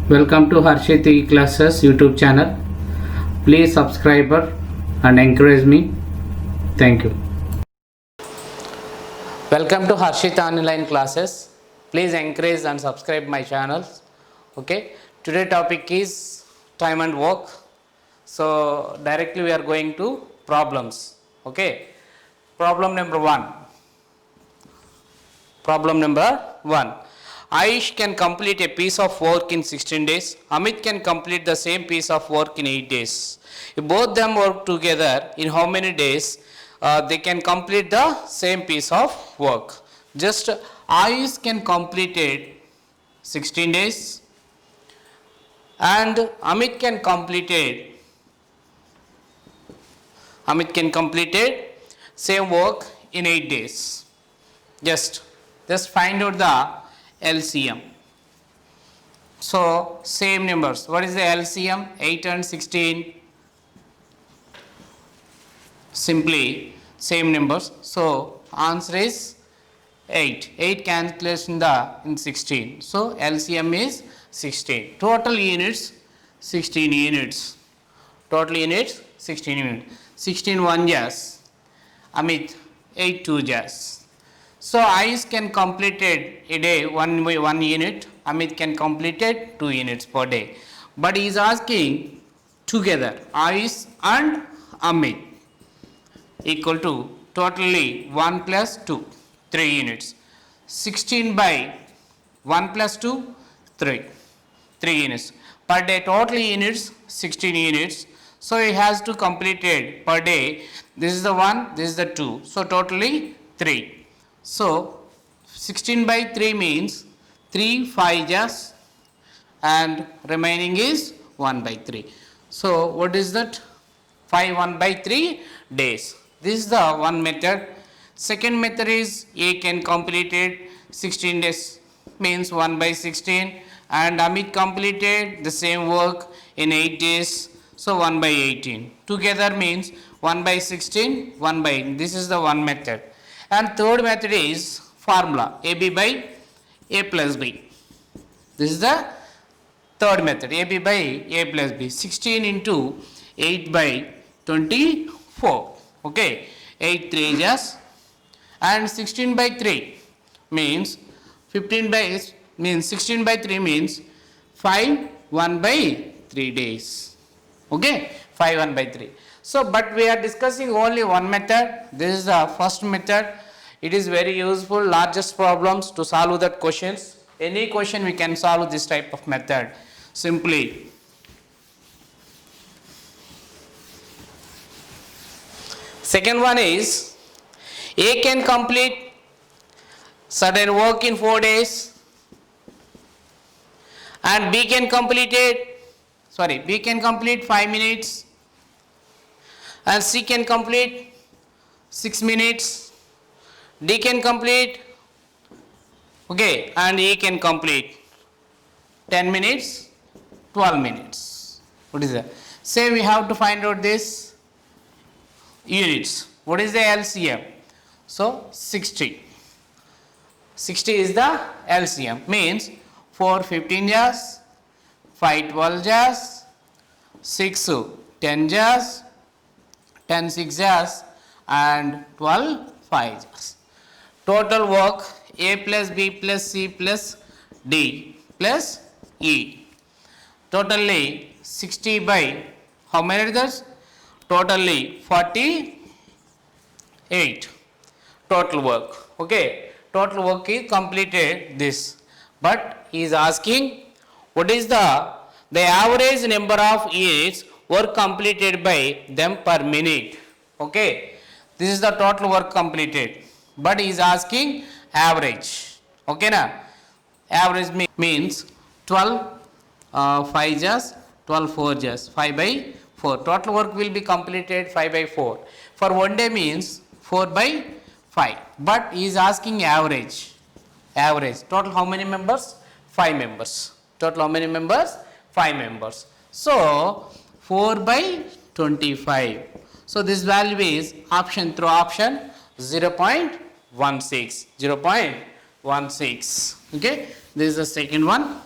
Welcome to Harshit E-Classes YouTube channel. Please subscribe and encourage me. Thank you. Welcome to Harshit Online Classes. Please encourage and subscribe my channels. Okay. Today topic is time and work. So directly we are going to problems. Okay. Problem number 1. Problem number 1. Aish can complete a piece of work in 16 days. Amit can complete the same piece of work in 8 days. If both them work together, in how many days they can complete the same piece of work? Just Aish can complete it 16 days and Amit can complete it same work in 8 days. Just find out the LCM. So same numbers. What is the LCM? 8 and 16. Simply same numbers. So answer is 8. 8 cancellation in 16. So LCM is 16. Total units 16 units. Total units 16 units. 16 1 jars. Amit 8 2 jars. So Aish can complete it a day 1 unit. Amit can complete it 2 units per day. But he is asking together Aish and Amit equal to totally 1 plus 2 3 units. 16 by 1 plus 2 3 units per day. Total units 16 units. So he has to complete it per day. This is the 1, this is the 2. So totally 3. So 16 by 3 means 3 5 jars and remaining is 1 by 3. So what is that? 5 1 by 3 days. This is the one method. Second method is A can complete it 16 days means 1 by 16 and Amit completed the same work in 8 days. So 1 by 18. Together means 1 by 16 1 by 8. This is the one method. And third method is formula AB by A plus B. This is the third method AB by A plus B. 16 into 8 by 24. Okay. 8 3 just and 16 by 3 means 15 by means 16 by 3 means 5 1 by 3 days. Okay. 5 1 by 3. So, but we are discussing only one method. This is the first method. It is very useful, largest problems to solve that questions. Any question we can solve this type of method. Simply. Second one is A can complete certain work in 4 days and B can complete 5 minutes and C can complete 6 minutes, D can complete, okay, and E can complete 10 minutes, 12 minutes. What is that? Say we have to find out this units. What is the LCM? So 60. 60 is the LCM. Means 4 15 jars, 5 12 jars, 6 10 jars, 10 6 jars and 12 5 jars. Total work A plus B plus C plus D plus E. Totally 60 by how many others? Totally 48. Total work. Okay. Total work is completed this. But he is asking what is the average number of units work completed by them per minute. Okay. This is the total work completed. But he is asking average. Okay na? Average means 12 5 jars, 12 4 jars, 5 by 4. Total work will be completed 5 by 4. For 1 day means 4 by 5. But he is asking average. Average. Total how many members? 5 members. Total how many members? 5 members. So 4 by 25. So this value is option 0.16. 0.16. Okay. This is the second one.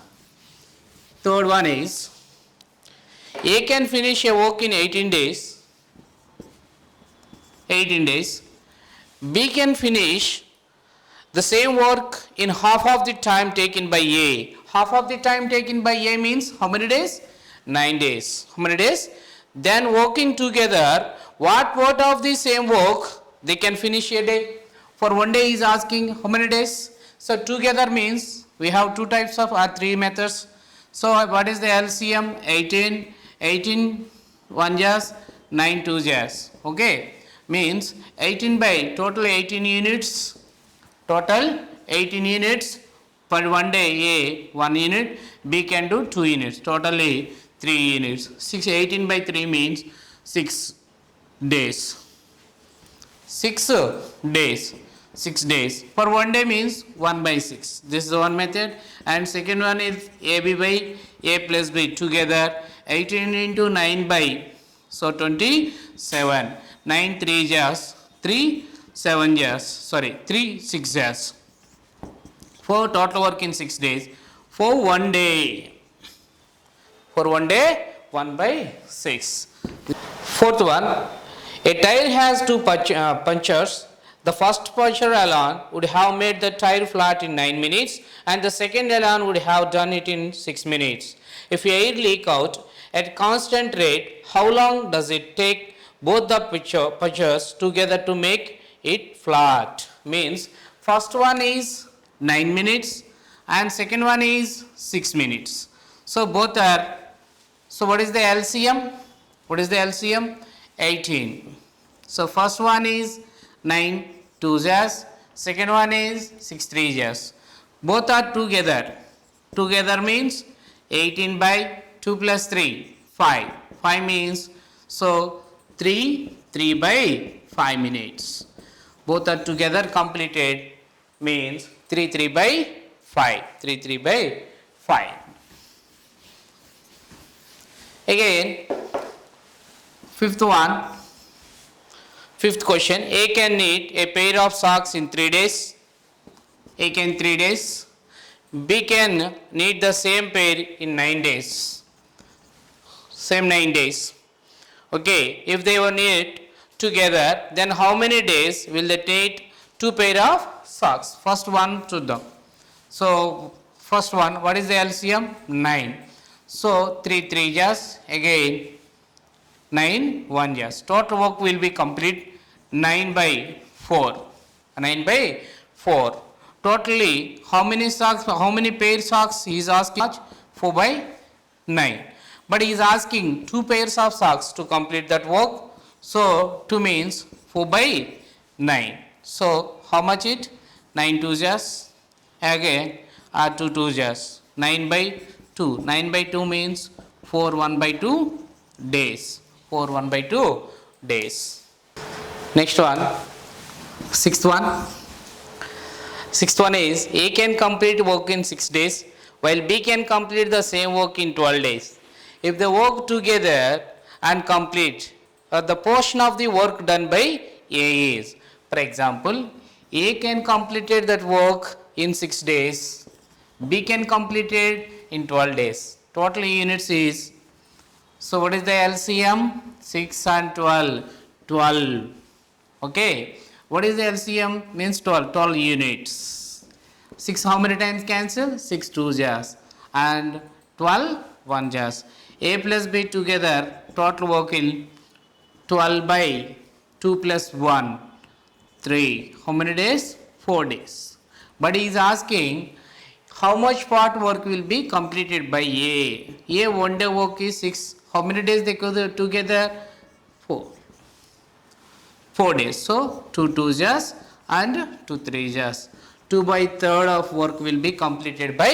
Third one is A can finish a work in 18 days. 18 days. B can finish the same work in half of the time taken by A. Half of the time taken by A means how many days? 9 days. How many days? Then working together, what part of the same work they can finish a day? For one day is asking how many days? So together means we have two types of three methods. So what is the LCM? 18, 18 1 jars, 9 2 jars. Okay, means 18 by total 18 units. Total 18 units per one day. A 1 unit, B can do 2 units. Totally 3 units. 18 by 3 means 6 days. 6 days. 6 days. For one day means 1 by 6. This is one method. And second one is AB by A plus B together. 18 into 9 by, so 27. 9 3 jars. 3 7 jars. Sorry, 3 6 jars. For total work in 6 days. For one day. For one day, 1 by 6. Fourth one, a tire has two punctures. The first puncture alone would have made the tire flat in 9 minutes and the second alone would have done it in 6 minutes. If air leak out at constant rate, how long does it take both the punctures together to make it flat? Means first one is 9 minutes and second one is 6 minutes. So both are. So what is the LCM? What is the LCM? 18. So first one is 9 2 jars, second one is 6 3 jars. Both are together. Together means 18 by 2 plus 3, 5. 5 means, so 3 by 5 minutes. Both are together completed means 3 by 5. 3 by 5. Again, fifth question, A can knit a pair of socks in 3 days. A can 3 days. B can knit the same pair in 9 days. Same 9 days. Okay, if they were knit together, then how many days will they knit two pair of socks? First one to them. So first one, what is the LCM? 9. So 3 jars, again 9 1 jars. Total work will be complete 9 by 4. 9 by 4. Totally how many socks, how many pair socks he is asking? 4 by 9. But he is asking 2 pairs of socks to complete that work. So 2 means 4 by 9. So how much it? 9 2 jars. Again 2 jars. 9 by 2. 9 by 2 means 4 1 by 2 days. 4 1 by 2 days. Next one. Sixth one. Sixth one is A can complete work in 6 days while B can complete the same work in 12 days. If they work together and complete the portion of the work done by A is, for example, A can completed that work in 6 days, B can complete it in 12 days. Total units is, so what is the LCM? 6 and 12. 12. Okay. What is the LCM? Means 12. 12 units. 6 how many times cancel? 6 2 jars. And 12 1 jars. A plus B together, total work in 12 by 2 plus 1. 3. How many days? 4 days. But he is asking how much part work will be completed by A. A one day work is 6. How many days they go together? 4. 4 days. So 2 2 jars and 2 3 jars. 2 by 3rd of work will be completed by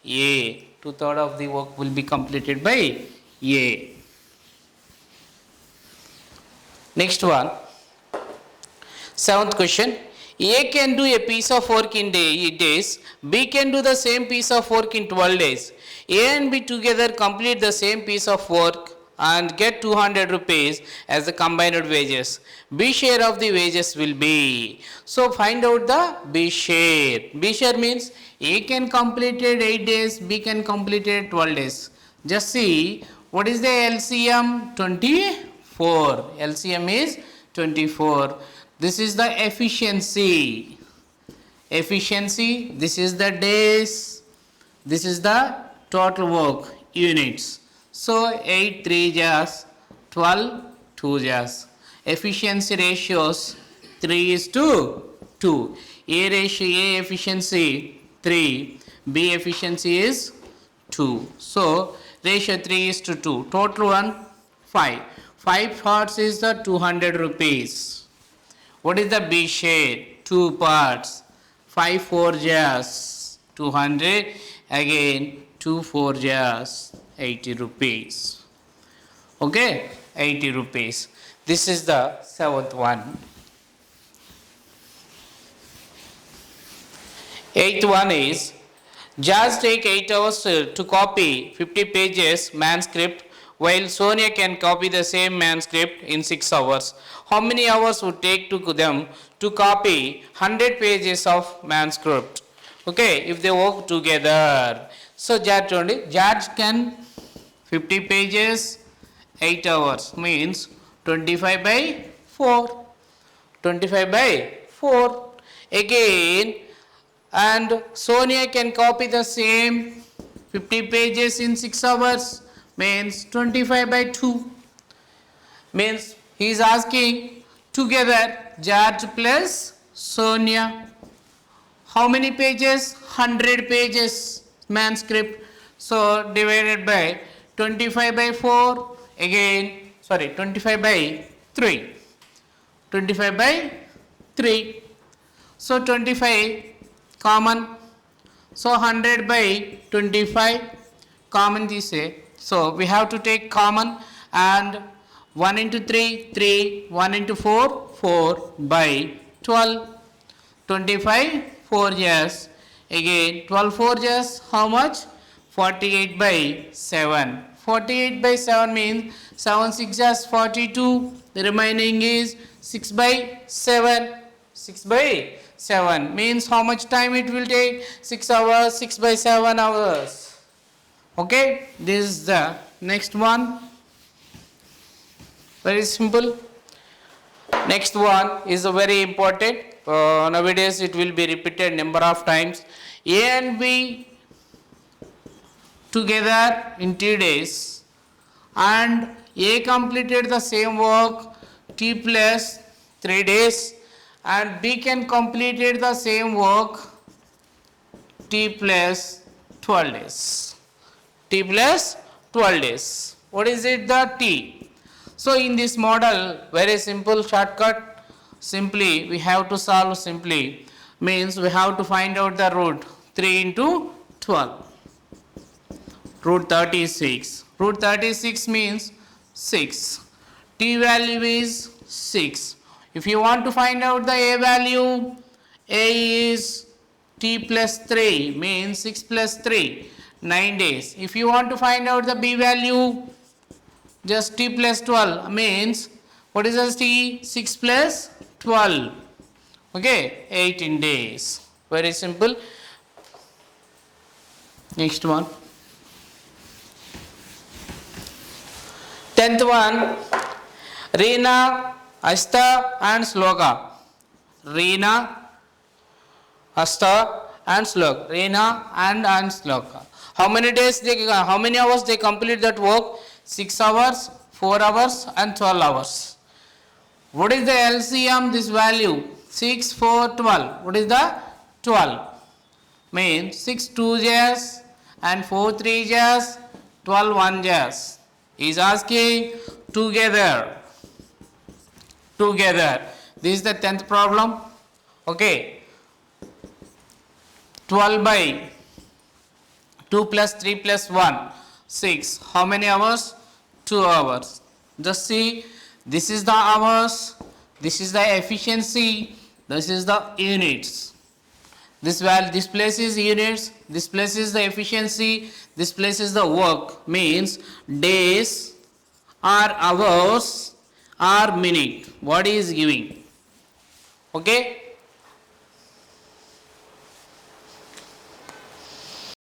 A. 2/3 of the work will be completed by A. Next one. Seventh question. A can do a piece of work in days. B can do the same piece of work in 12 days. A and B together complete the same piece of work and get 200 rupees as the combined wages. B share of the wages will be. So find out the B share. B share means A can complete it 8 days, B can complete it 12 days. Just see what is the LCM? 24. LCM is 24. This is the efficiency. Efficiency, this is the days, this is the total work units. So 8 3 jars, 12 2 jars. Efficiency ratios 3:2. A ratio, A efficiency 3, B efficiency is 2. So ratio 3:2. Total one 5. 5 parts is the 200 rupees. What is the B share? 2 parts. 5 4 jars 200, again 2 4 jars 80 rupees. Okay, 80 rupees. This is the 7th one. 8th one is Jars take 8 hours to copy 50 pages manuscript, while Sonia can copy the same manuscript in 6 hours. How many hours would take to them to copy 100 pages of manuscript? Okay, if they work together. So George can 50 pages 8 hours means 25 by 4. 25 by 4. Again, and Sonia can copy the same 50 pages in 6 hours means 25 by 2. Means he is asking together George plus Sonia. How many pages? 100 pages manuscript. So divided by 25 by 4, again 25 by 3. 25 by 3. So 25 common. So 100 by 25 common this say. So we have to take common, and 1 into 3, 3, 1 into 4, 4 by 12. 25 4 years. Again 12 4 years, how much? 48 by 7. 48 by 7 means 7 6 years 42. The remaining is 6 by 7. 6 by 7 means how much time it will take? 6 hours. 6 by 7 hours. Okay, this is the next one. Very simple. Next one is a very important. Nowadays it will be repeated number of times. A and B together in 2 days, and A completed the same work T plus 3 days, and B can completed the same work T plus 12 days. T plus 12 days. What is it? The T. So in this model, very simple shortcut. Simply we have to solve simply, means we have to find out the root. 3 into 12. Root 36. Root 36 means 6. T value is 6. If you want to find out the A value, A is T plus 3 means 6 plus 3, 9 days. If you want to find out the B value, just T plus 12 means, what is the T? 6 plus 12. Okay, 18 days. Very simple. Next one. 10th one, Reena, Asta and Sloka. Reena, Asta and Sloka. Reena and Sloka. How many days how many hours they complete that work? 6 hours, 4 hours and 12 hours. What is the LCM? This value 6 4 12. What is the 12? Means 6 2 jars and 4 3 jars, 12 1 jars. He is asking together. Together. This is the 10th problem. Okay. 12 by 2 plus 3 plus 1, 6. How many hours? 2 hours. Just see, this is the hours, this is the efficiency, this is the units. This place is units, this place is the efficiency, this place is the work, means days, or hours or minute. What is giving? Okay.